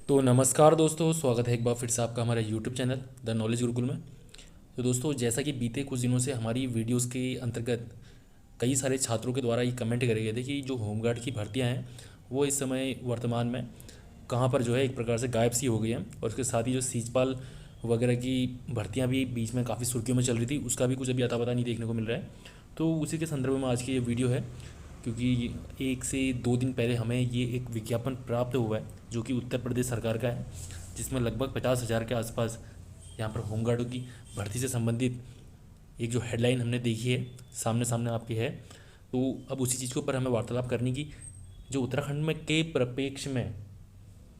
तो नमस्कार दोस्तों, स्वागत है एक बार फिर से आपका हमारे YouTube channel the knowledge Gurukul में। तो दोस्तों, जैसा कि बीते कुछ दिनों से हमारी वीडियोस के अंतर्गत कई सारे छात्रों के द्वारा ये कमेंट करे गए थे कि जो होमगार्ड की भर्तियां हैं वो इस समय वर्तमान में कहाँ पर जो है एक प्रकार से गायब सी हो गई हैं, और उसके साथ ही जो सीजपाल वगैरह की भर्तियां भी बीच में काफ़ी सुर्खियों में चल रही थी, उसका भी कुछ अभी अता पता नहीं देखने को मिल रहा है। तो उसी के संदर्भ में आज की ये वीडियो है, क्योंकि 1 से 2 दिन पहले हमें ये एक विज्ञापन प्राप्त हुआ है जो कि उत्तर प्रदेश सरकार का है, जिसमें लगभग 50,000 के आसपास यहाँ पर होमगार्डों की भर्ती से संबंधित एक जो हेडलाइन हमने देखी है सामने सामने आपकी है। तो अब उसी चीज़ के ऊपर हमें वार्तालाप करने की, जो उत्तराखंड में के परिप्रेक्ष्य में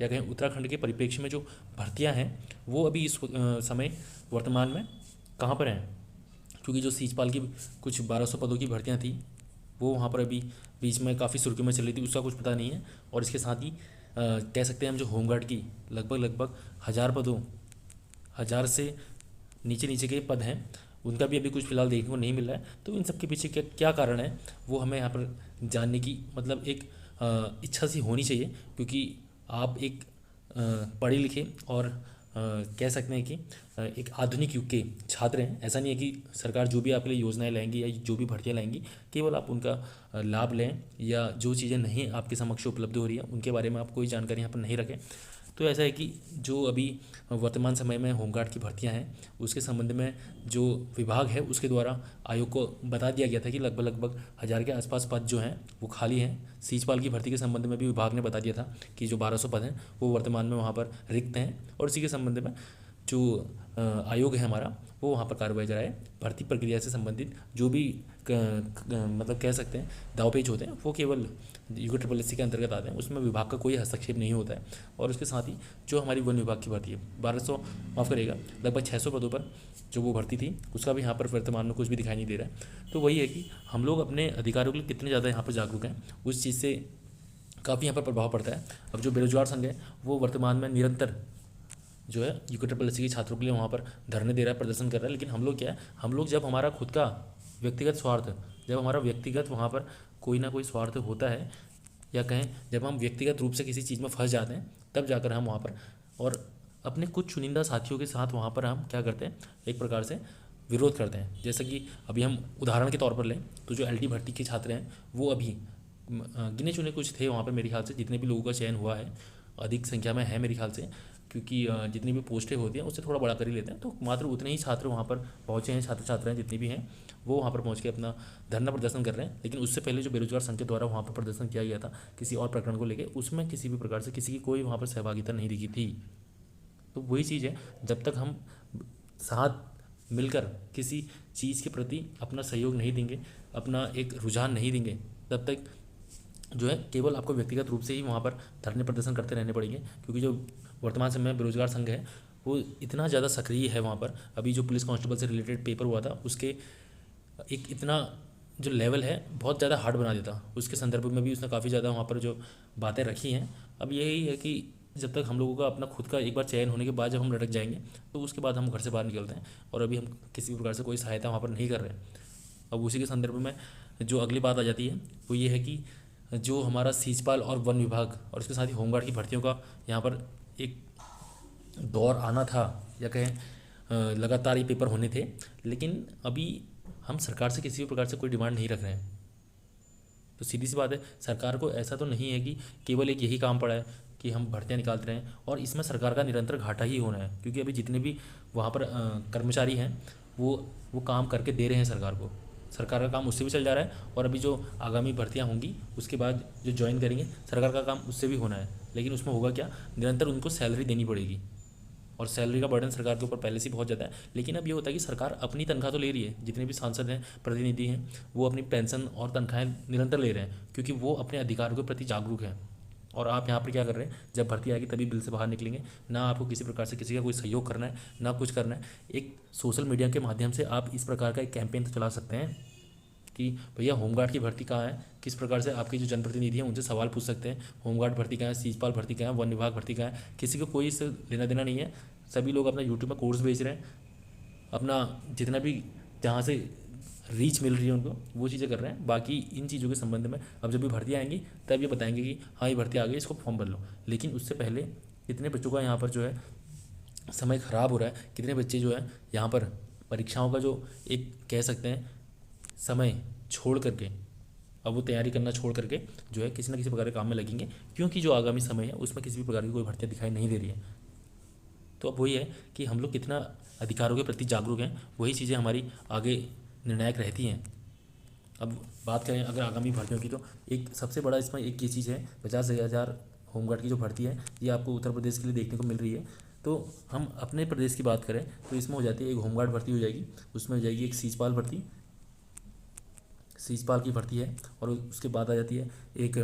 या कहें उत्तराखंड के परिप्रेक्ष्य में जो भर्तियां हैं वो अभी इस समय वर्तमान में कहाँ पर हैं। क्योंकि जो सीजपाल की कुछ 1200 पदों की भर्तियां थी वो वहाँ पर अभी बीच में काफ़ी सुर्खियों में चल रही थी, उसका कुछ पता नहीं है। और इसके साथ ही कह सकते हैं हम जो होमगार्ड की लगभग लगभग 1000 पदों, 1000 से नीचे नीचे के पद हैं, उनका भी अभी कुछ फिलहाल देखने को नहीं मिल रहा है। तो इन सब के पीछे क्या क्या कारण है वो हमें यहाँ पर जानने की मतलब एक इच्छा सी होनी चाहिए, क्योंकि आप एक पढ़े लिखे और कह सकते हैं कि एक आधुनिक युग के छात्र हैं। ऐसा नहीं है कि सरकार जो भी आपके लिए योजनाएं लाएंगी या जो भी भर्तियां लाएंगी केवल आप उनका लाभ लें, या जो चीज़ें नहीं आपके समक्ष उपलब्ध हो रही है उनके बारे में आप कोई जानकारी यहाँ पर नहीं रखें। तो ऐसा है कि जो अभी वर्तमान समय में होमगार्ड की भर्तियां हैं उसके संबंध में जो विभाग है उसके द्वारा आयोग को बता दिया गया था कि लगभग लगभग 1000 के आसपास पद जो हैं वो खाली हैं। सीजपाल की भर्ती के संबंध में भी विभाग ने बता दिया था कि जो 1200 पद हैं वो वर्तमान में वहाँ पर रिक्त हैं, और इसी के संबंध में जो आयोग है हमारा वो वहाँ पर कार्रवाई कराए। भर्ती प्रक्रिया से संबंधित जो भी मतलब कह सकते हैं दावपेच होते हैं वो केवल UKSS के अंतर्गत आते हैं, उसमें विभाग का कोई हस्तक्षेप नहीं होता है। और उसके साथ ही जो हमारी वन विभाग की भर्ती है 1200 माफ़ करेगा लगभग 600 पदों पर जो वो भर्ती थी उसका भी यहाँ पर वर्तमान में कुछ भी दिखाई नहीं दे रहा है। तो वही है कि हम लोग अपने अधिकारों के लिए कितने ज़्यादा यहाँ पर जागरूक हैं, उस चीज़ से काफ़ी यहाँ पर प्रभाव पड़ता है। अब जो बेरोजगार संघ है वो वर्तमान में निरंतर जो है UKSS के छात्रों के लिए वहाँ पर धरने दे रहा है, प्रदर्शन कर रहा है। लेकिन हम लोग क्या है, हम लोग जब हमारा खुद का व्यक्तिगत स्वार्थ, जब हमारा व्यक्तिगत वहाँ पर कोई ना कोई स्वार्थ होता है, या कहें जब हम व्यक्तिगत रूप से किसी चीज़ में फंस जाते हैं तब जाकर हम वहाँ पर और अपने कुछ चुनिंदा साथियों के साथ वहाँ पर हम क्या करते हैं, एक प्रकार से विरोध करते हैं। जैसे कि अभी हम उदाहरण के तौर पर लें तो जो LD भर्ती के छात्र हैं वो अभी गिने चुने कुछ थे वहाँ पर, मेरे ख्याल से जितने भी लोगों का चयन हुआ है अधिक संख्या में है मेरे ख्याल से, क्योंकि जितनी भी पोस्टें होती हैं उससे थोड़ा बड़ा कर ही लेते हैं। तो मात्र उतने ही छात्र वहाँ पर पहुँचे हैं, छात्र छात्राएं जितनी भी हैं वो वहाँ पर पहुँच के अपना धरना प्रदर्शन कर रहे हैं। लेकिन उससे पहले जो बेरोजगार संघ के द्वारा वहाँ पर प्रदर्शन किया गया था किसी और प्रकरण को लेकर, उसमें किसी भी प्रकार से किसी की कोई वहाँ पर सहभागिता नहीं दिखी थी। तो वही चीज़ है, जब तक हम साथ मिलकर किसी चीज़ के प्रति अपना सहयोग नहीं देंगे, अपना एक रुझान नहीं देंगे, तब तक जो है केवल आपको व्यक्तिगत रूप से ही वहाँ पर धरने प्रदर्शन करते रहने पड़ेंगे। क्योंकि जो वर्तमान समय में बेरोजगार संघ है वो इतना ज़्यादा सक्रिय है वहाँ पर। अभी जो पुलिस कांस्टेबल से रिलेटेड पेपर हुआ था उसके एक इतना जो लेवल है बहुत ज़्यादा हार्ड बना देता, उसके संदर्भ में भी उसने काफ़ी ज़्यादा वहाँ पर जो बातें रखी हैं। अब यही है कि जब तक हम लोगों का अपना खुद का एक बार चयन होने के बाद जब हम लटक जाएंगे तो उसके बाद हम घर से बाहर निकलते हैं, और अभी हम किसी भी प्रकार से कोई सहायता वहाँ पर नहीं कर रहे हैं। अब उसी के संदर्भ में जो अगली बात आ जाती है वो ये है कि जो हमारा सीजपाल और वन विभाग और उसके साथ ही होमगार्ड की भर्तियों का यहाँ पर एक दौर आना था, या कहें लगातार ये पेपर होने थे, लेकिन अभी हम सरकार से किसी भी प्रकार से कोई डिमांड नहीं रख रहे हैं। तो सीधी सी बात है, सरकार को ऐसा तो नहीं है कि केवल एक यही काम पड़ा है कि हम भर्तियां निकालते रहें, और इसमें सरकार का निरंतर घाटा ही होना है। क्योंकि अभी जितने भी वहाँ पर कर्मचारी हैं वो काम करके दे रहे हैं सरकार को, सरकार का काम उससे भी चल जा रहा है, और अभी जो आगामी भर्तियां होंगी उसके बाद जो ज्वाइन करेंगे सरकार का काम उससे भी होना है। लेकिन उसमें होगा क्या, निरंतर उनको सैलरी देनी पड़ेगी, और सैलरी का बर्डन सरकार के ऊपर पहले से बहुत ज़्यादा है। लेकिन अब ये होता है कि सरकार अपनी तनख्वाह तो ले रही है, जितने भी सांसद हैं प्रतिनिधि हैं वो अपनी पेंशन और तनख्वाहें निरंतर ले रहे हैं, क्योंकि वो अपने अधिकारों के प्रति जागरूक हैं। और आप यहाँ पर क्या कर रहे हैं, जब भर्ती आएगी तभी बिल से बाहर निकलेंगे, ना आपको किसी प्रकार से किसी का कोई सहयोग करना है ना कुछ करना है। एक सोशल मीडिया के माध्यम से आप इस प्रकार का एक कैंपेन तो चला सकते हैं कि भैया होमगार्ड की भर्ती कहाँ है, किस प्रकार से आपके जो जनप्रतिनिधि हैं उनसे सवाल पूछ सकते हैं, होमगार्ड भर्ती कहाँ है, सीजपाल भर्ती कहाँ है, वन विभाग भर्ती कहाँ है। किसी को कोई इससे लेना देना नहीं है। सभी लोग अपना यूट्यूब में कोर्स बेच रहे हैं, अपना जितना भी जहाँ से रीच मिल रही है उनको वो चीज़ें कर रहे हैं। बाकी इन चीज़ों के संबंध में अब जब भी भर्ती आएंगी तब ये बताएंगे कि हाँ ये भर्ती आ गई, इसको फॉर्म भर लो। लेकिन उससे पहले कितने बच्चों का यहाँ पर जो है समय ख़राब हो रहा है, कितने बच्चे जो है यहाँ पर परीक्षाओं का जो एक कह सकते हैं समय छोड़ करके, अब वो तैयारी करना छोड़ करके जो है किसी न किसी प्रकार के काम में लगेंगे, क्योंकि जो आगामी समय है उसमें किसी भी प्रकार की कोई भर्तियाँ दिखाई नहीं दे रही है। तो अब वही है कि हम लोग कितना अधिकारों के प्रति जागरूक हैं, वही चीज़ें हमारी आगे निर्णायक रहती हैं। अब बात करें अगर आगामी भर्तियों की, तो एक सबसे बड़ा इसमें एक ये चीज़ है, 50,000 होमगार्ड की जो भर्ती है ये आपको उत्तर प्रदेश के लिए देखने को मिल रही है। तो हम अपने प्रदेश की बात करें तो इसमें हो जाती है एक होमगार्ड भर्ती हो जाएगी, उसमें हो जाएगी एक सीजपाल भर्ती, सीजपाल की भर्ती है, और उसके बाद आ जाती है एक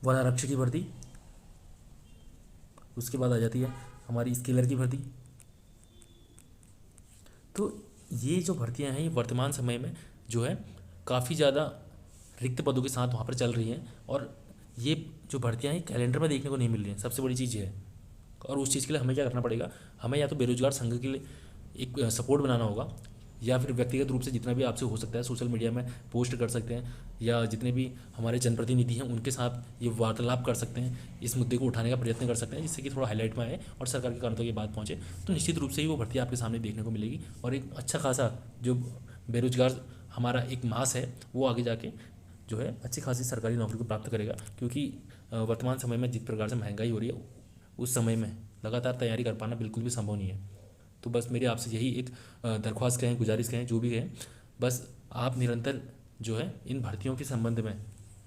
वन आरक्षक की भर्ती, उसके बाद आ जाती है हमारी स्केलर की भर्ती। तो ये जो भर्तियां हैं ये वर्तमान समय में जो है काफ़ी ज़्यादा रिक्त पदों के साथ वहाँ पर चल रही हैं, और ये जो भर्तियां हैं कैलेंडर में देखने को नहीं मिल रही हैं, सबसे बड़ी चीज़ ये है। और उस चीज़ के लिए हमें क्या करना पड़ेगा, हमें या तो बेरोजगार संघ के लिए एक सपोर्ट बनाना होगा, या फिर व्यक्तिगत रूप से जितना भी आपसे हो सकता है सोशल मीडिया में पोस्ट कर सकते हैं, या जितने भी हमारे जनप्रतिनिधि हैं उनके साथ ये वार्तालाप कर सकते हैं, इस मुद्दे को उठाने का प्रयत्न कर सकते हैं, जिससे कि थोड़ा हाईलाइट में आए और सरकार के कानों तक ये बात पहुँचे। तो निश्चित रूप से ही वो भर्ती आपके सामने देखने को मिलेगी, और एक अच्छा खासा जो बेरोजगार हमारा एक मास है वो आगे जाके जो है अच्छी खासी सरकारी नौकरी को प्राप्त करेगा। क्योंकि वर्तमान समय में जिस प्रकार से महंगाई हो रही है उस समय में लगातार तैयारी कर पाना बिल्कुल भी संभव नहीं है। तो बस मेरे आपसे यही एक दरख्वास्त कहें, गुजारिश कहें, जो भी कहें, बस आप निरंतर जो है इन भर्तियों के संबंध में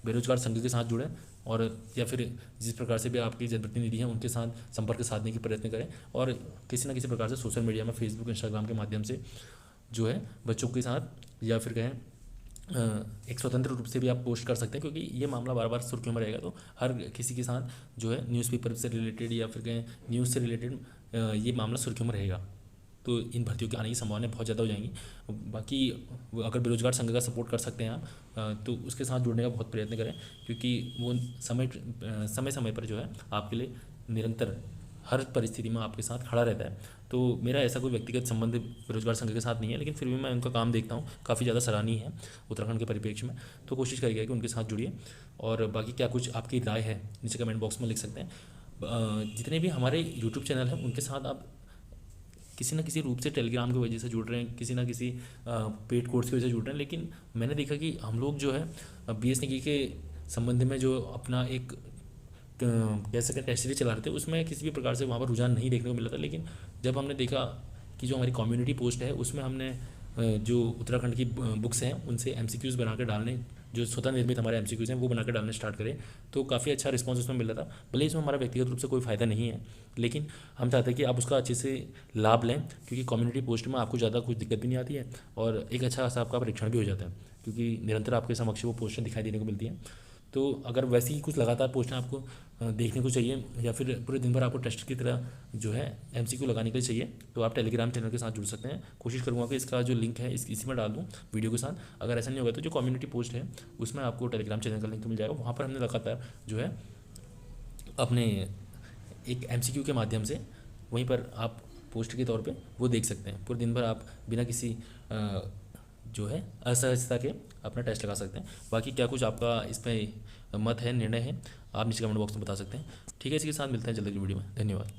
बेरोजगार संघ के साथ जुड़ें, और या फिर जिस प्रकार से भी आपके जनप्रतिनिधि हैं उनके साथ संपर्क साधने की प्रयत्न करें, और किसी न किसी प्रकार से सोशल मीडिया में फेसबुक इंस्टाग्राम के माध्यम से जो है बच्चों के साथ, या फिर कहें एक स्वतंत्र रूप से भी आप पोस्ट कर सकते हैं, क्योंकि ये मामला बार बार सुर्खियों में रहेगा। तो हर किसी के साथ जो है न्यूज़पेपर से रिलेटेड या फिर कहें न्यूज़ से रिलेटेड ये मामला सुर्खियों में रहेगा। तो इन भर्तियों के आने की संभावनाएं बहुत ज़्यादा हो जाएंगी। बाकी अगर बेरोजगार संघ का सपोर्ट कर सकते हैं आप, तो उसके साथ जुड़ने का बहुत प्रयत्न करें, क्योंकि वो समय समय पर जो है आपके लिए निरंतर हर परिस्थिति में आपके साथ खड़ा रहता है। तो मेरा ऐसा कोई व्यक्तिगत संबंध बेरोजगार संघ के साथ नहीं है, लेकिन फिर भी मैं उनका काम देखता हूँ, काफ़ी ज़्यादा सराहनीय है उत्तराखंड के परिप्रेक्ष्य में। तो कोशिश करिएगा कि उनके साथ जुड़िए, और बाकी क्या कुछ आपकी राय है नीचे कमेंट बॉक्स में लिख सकते हैं। जितने भी हमारे यूट्यूब चैनल हैं उनके साथ आप किसी न किसी रूप से टेलीग्राम की वजह से जुड़ रहे हैं, किसी न किसी पेड कोर्स की वजह से जुड़ रहे हैं, लेकिन मैंने देखा कि हम लोग जो है BS निकी के संबंध में जो अपना एक कह सकें टेस्ट सीरीज चला रहे थे, उसमें किसी भी प्रकार से वहाँ पर रुझान नहीं देखने को मिला था। लेकिन जब हमने देखा कि जो हमारी कम्युनिटी पोस्ट है उसमें हमने जो उत्तराखंड की बुक्स हैं उनसे MCQs बना कर डालने, जो स्वतः निर्मित हमारे MCQs हैं वो बना कर डालने स्टार्ट करें, तो काफ़ी अच्छा रिस्पांस उसमें मिल रहा था। भले इसमें हमारा व्यक्तिगत रूप से कोई फ़ायदा नहीं है, लेकिन हम चाहते हैं कि आप उसका अच्छे से लाभ लें, क्योंकि कम्युनिटी पोस्ट में आपको ज़्यादा कुछ दिक्कत भी नहीं आती है, और एक अच्छा खासा आपका परीक्षण भी हो जाता है, क्योंकि निरंतर आपके समक्ष वो पोस्टें दिखाई देने को मिलती हैं। तो अगर वैसी ही कुछ लगातार पोस्टें आपको देखने को चाहिए, या फिर पूरे दिन भर आपको टेस्ट की तरह जो है MCQ लगाने के लिए चाहिए, तो आप टेलीग्राम चैनल के साथ जुड़ सकते हैं। कोशिश करूँगा कि इसका जो लिंक है इसी में डाल दूँ वीडियो के साथ। अगर ऐसा नहीं होगा तो जो कम्युनिटी पोस्ट है उसमें आपको टेलीग्राम चैनल का लिंक मिल जाएगा, वहाँ पर हमने लगातार जो है अपने एक MCQ के माध्यम से वहीं पर आप पोस्ट के तौर पे वो देख सकते हैं। पूरे दिन भर आप बिना किसी जो है असहजता के अपना टेस्ट लगा सकते हैं। बाकी क्या कुछ आपका इस पर मत है, निर्णय है, आप नीचे कमेंट बॉक्स में बता सकते हैं। ठीक है, इसके साथ मिलते हैं जल्दी की वीडियो में। धन्यवाद।